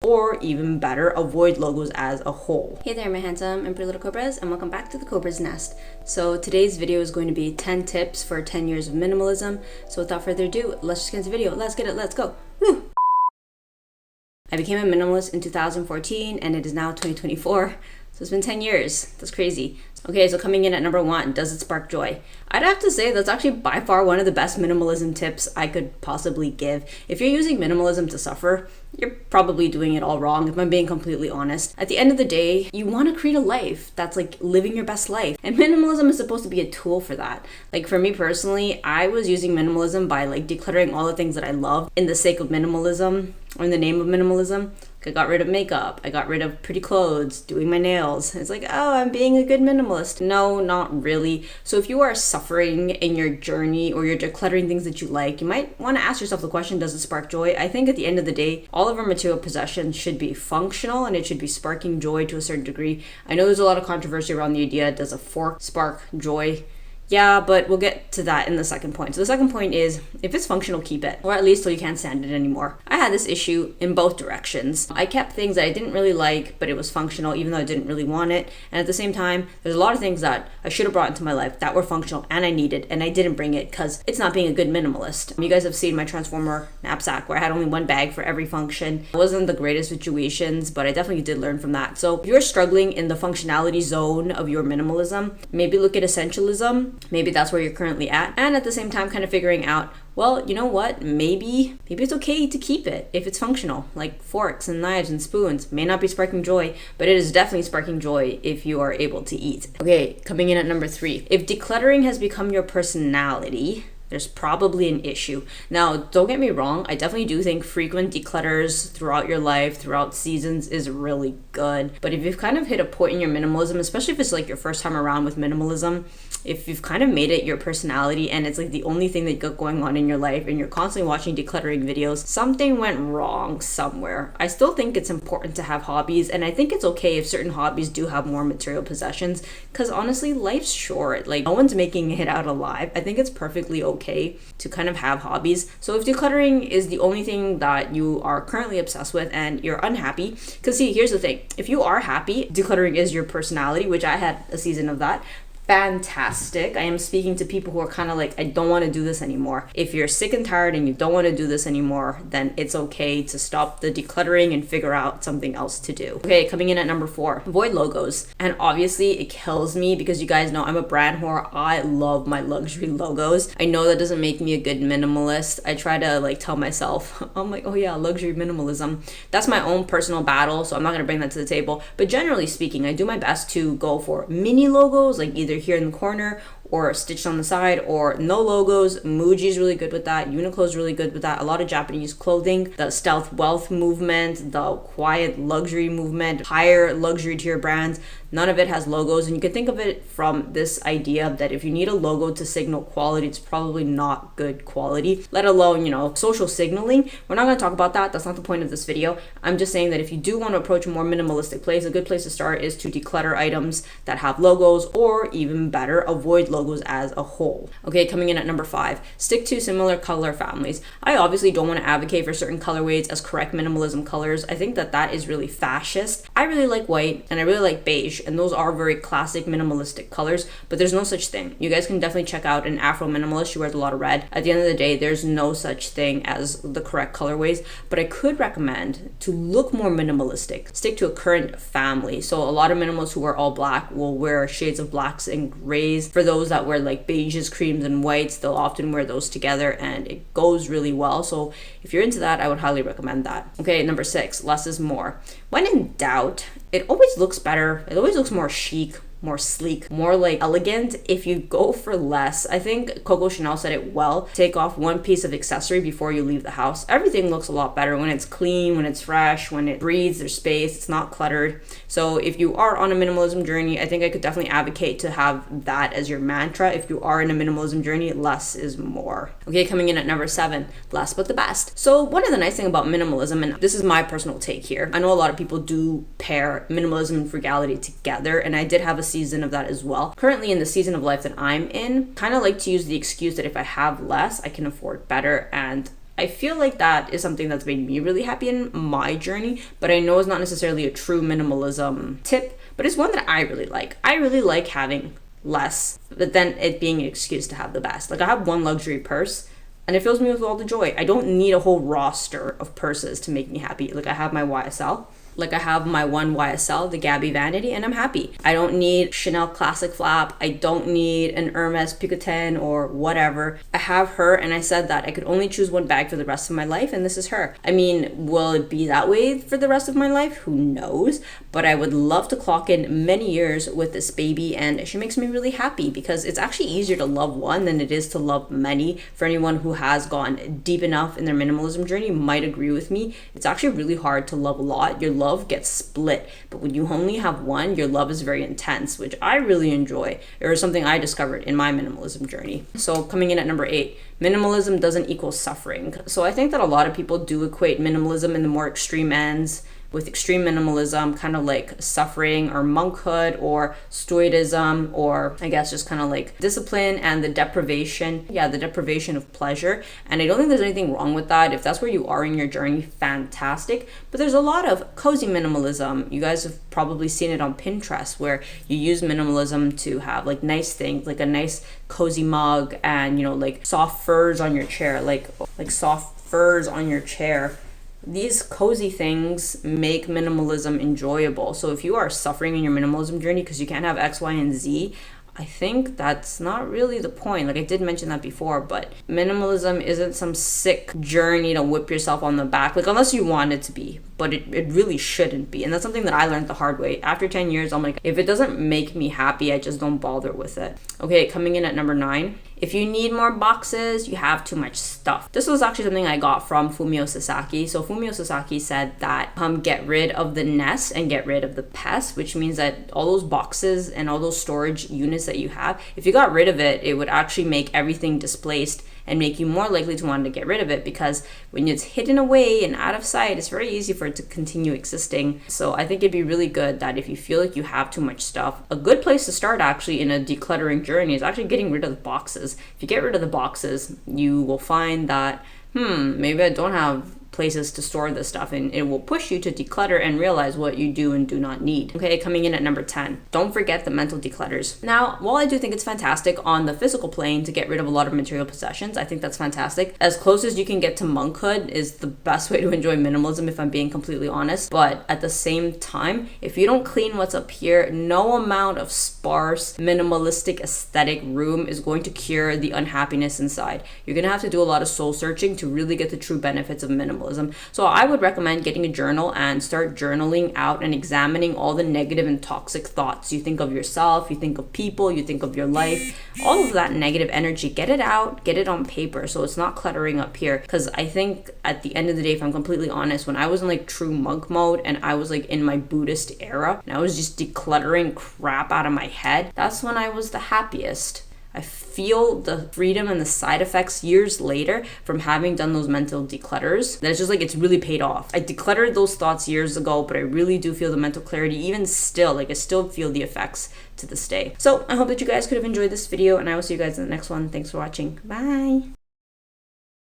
or even better, avoid logos as a whole. Hey there, my handsome and pretty little Cobras, and welcome back to the Cobra's Nest. So today's video is going to be 10 tips for 10 years of minimalism. So without further ado, let's just get into the video. Let's get it, let's go. Woo! I became a minimalist in 2014 and it is now 2024. So it's been 10 years. That's crazy. Okay, so coming in at number 1, does it spark joy? I'd have to say that's actually by far one of the best minimalism tips I could possibly give. If you're using minimalism to suffer, you're probably doing it all wrong, if I'm being completely honest. At the end of the day, you want to create a life that's like living your best life. And minimalism is supposed to be a tool for that. Like for me personally, I was using minimalism by like decluttering all the things that I love in the sake of minimalism or in the name of minimalism. I got rid of makeup, I got rid of pretty clothes, doing my nails. It's like, oh, I'm being a good minimalist. No, not really. So if you are suffering in your journey or you're decluttering things that you like, you might want to ask yourself the question, does it spark joy? I think at the end of the day, all of our material possessions should be functional and it should be sparking joy to a certain degree. I know there's a lot of controversy around the idea, does a fork spark joy? Yeah, but we'll get to that in the second point. So the second point is, if it's functional, keep it. Or at least till you can't stand it anymore. I had this issue in both directions. I kept things that I didn't really like, but it was functional even though I didn't really want it. And at the same time, there's a lot of things that I should have brought into my life that were functional and I needed, and I didn't bring it because it's not being a good minimalist. You guys have seen my Transformer knapsack where I had only one bag for every function. It wasn't the greatest situations, but I definitely did learn from that. So if you're struggling in the functionality zone of your minimalism, maybe look at essentialism. Maybe that's where you're currently at. And at the same time, kind of figuring out, well, you know what? Maybe it's okay to keep it if it's functional. Like forks and knives and spoons may not be sparking joy, but it is definitely sparking joy if you are able to eat. Okay, coming in at number 3. If decluttering has become your personality, there's probably an issue. Now, don't get me wrong, I definitely do think frequent declutters throughout your life, throughout seasons is really good. But if you've kind of hit a point in your minimalism, especially if it's like your first time around with minimalism, if you've kind of made it your personality and it's like the only thing that you got going on in your life and you're constantly watching decluttering videos, something went wrong somewhere. I still think it's important to have hobbies, and I think it's okay if certain hobbies do have more material possessions, because honestly, life's short. Like, no one's making it out alive. I think it's perfectly okay to kind of have hobbies. So if decluttering is the only thing that you are currently obsessed with and you're unhappy, because see, here's the thing. If you are happy, decluttering is your personality, which I had a season of that. Fantastic. I am speaking to people who are kind of like, I don't want to do this anymore. If you're sick and tired and you don't want to do this anymore, then it's okay to stop the decluttering and figure out something else to do. Okay, coming in at number 4, avoid logos. And obviously it kills me because you guys know I'm a brand whore. I love my luxury logos. I know that doesn't make me a good minimalist. I try to like tell myself, I'm like, oh yeah, luxury minimalism. That's my own personal battle, so I'm not going to bring that to the table. But generally speaking, I do my best to go for mini logos, like either here in the corner or stitched on the side, or no logos. Muji's really good with that. Uniqlo's really good with that. A lot of Japanese clothing, the stealth wealth movement, the quiet luxury movement, higher luxury tier brands, none of it has logos. And you can think of it from this idea that if you need a logo to signal quality, it's probably not good quality, let alone, you know, social signaling. We're not going to talk about that. That's not the point of this video. I'm just saying that if you do want to approach a more minimalistic place, a good place to start is to declutter items that have logos, or even better, avoid logos as a whole. Okay, coming in at number 5, stick to similar color families. I obviously don't want to advocate for certain colorways as correct minimalism colors. I think that is really fascist. I really like white and I really like beige, and those are very classic minimalistic colors, but there's no such thing. You guys can definitely check out an Afro minimalist. She wears a lot of red. At the end of the day, there's no such thing as the correct colorways, but I could recommend to look more minimalistic. Stick to a current family. So a lot of minimalists who wear all black will wear shades of blacks and grays. For those that wear like beiges, creams, and whites, they'll often wear those together and it goes really well. So if you're into that, I would highly recommend that. Okay, number 6, less is more. When in doubt, it always looks better. It always looks more chic, more sleek, more like elegant if you go for less. I think Coco Chanel said it well. Take off one piece of accessory before you leave the house. Everything looks a lot better when it's clean, when it's fresh, when it breathes, there's space, it's not cluttered. So if you are on a minimalism journey, I think I could definitely advocate to have that as your mantra. If you are in a minimalism journey, less is more. Okay, coming in at number 7, less but the best. So one of the nice things about minimalism, and this is my personal take here, I know a lot of people do pair minimalism and frugality together, and I did have a season of that as well. Currently in the season of life that I'm in, kind of like to use the excuse that if I have less, I can afford better, and I feel like that is something that's made me really happy in my journey, but I know it's not necessarily a true minimalism tip, but it's one that I really like. I really like having less, but then it being an excuse to have the best. Like I have one luxury purse and it fills me with all the joy. I don't need a whole roster of purses to make me happy. Like I have my YSL. Like I have my one YSL, the Gabby Vanity, and I'm happy. I don't need Chanel Classic Flap. I don't need an Hermes Picotin or whatever. I have her, and I said that I could only choose one bag for the rest of my life, and this is her. I mean, will it be that way for the rest of my life? Who knows? But I would love to clock in many years with this baby, and she makes me really happy because it's actually easier to love one than it is to love many. For anyone who has gone deep enough in their minimalism journey might agree with me. It's actually really hard to love a lot. Your love gets split, but when you only have one, your love is very intense, which I really enjoy. It was something I discovered in my minimalism journey. So coming in at number 8, minimalism doesn't equal suffering. So I think that a lot of people do equate minimalism in the more extreme ends with extreme minimalism, kind of like suffering or monkhood or stoicism, or I guess just kind of like discipline and the deprivation. Yeah, the deprivation of pleasure. And I don't think there's anything wrong with that. If that's where you are in your journey, fantastic. But there's a lot of cozy minimalism. You guys have probably seen it on Pinterest where you use minimalism to have like nice things, like a nice cozy mug and, you know, like soft furs on your chair, like soft furs on your chair. These cozy things make minimalism enjoyable. So if you are suffering in your minimalism journey because you can't have X, Y, and Z, I think that's not really the point. Like I did mention that before, but minimalism isn't some sick journey to whip yourself on the back, like unless you want it to be, but it really shouldn't be. And that's something that I learned the hard way. After 10 years, I'm like, if it doesn't make me happy, I just don't bother with it. Okay, coming in at number 9. If you need more boxes, you have too much stuff. This was actually something I got from Fumio Sasaki. So Fumio Sasaki said that get rid of the nest and get rid of the pest, which means that all those boxes and all those storage units that you have, if you got rid of it, it would actually make everything displaced and make you more likely to want to get rid of it, because when it's hidden away and out of sight, it's very easy for it to continue existing. So I think it'd be really good that if you feel like you have too much stuff, a good place to start actually in a decluttering journey is actually getting rid of the boxes. If you get rid of the boxes, you will find that, maybe I don't have places to store this stuff, and it will push you to declutter and realize what you do and do not need. Okay, coming in at number 10, don't forget the mental declutters. Now, while I do think it's fantastic on the physical plane to get rid of a lot of material possessions, I think that's fantastic. As close as you can get to monkhood is the best way to enjoy minimalism, if I'm being completely honest. But at the same time, if you don't clean what's up here, no amount of sparse, minimalistic aesthetic room is going to cure the unhappiness inside. You're gonna have to do a lot of soul searching to really get the true benefits of minimalism. So I would recommend getting a journal and start journaling out and examining all the negative and toxic thoughts you think of yourself, you think of people, you think of your life, all of that negative energy. Get it out, get it on paper so it's not cluttering up here. Because I think at the end of the day, if I'm completely honest, when I was in like true monk mode and I was like in my Buddhist era and I was just decluttering crap out of my head, that's when I was the happiest. I feel the freedom and the side effects years later from having done those mental declutters. That it's just like, it's really paid off. I decluttered those thoughts years ago, but I really do feel the mental clarity even still. Like I still feel the effects to this day. So I hope that you guys could have enjoyed this video, and I will see you guys in the next one. Thanks for watching. Bye.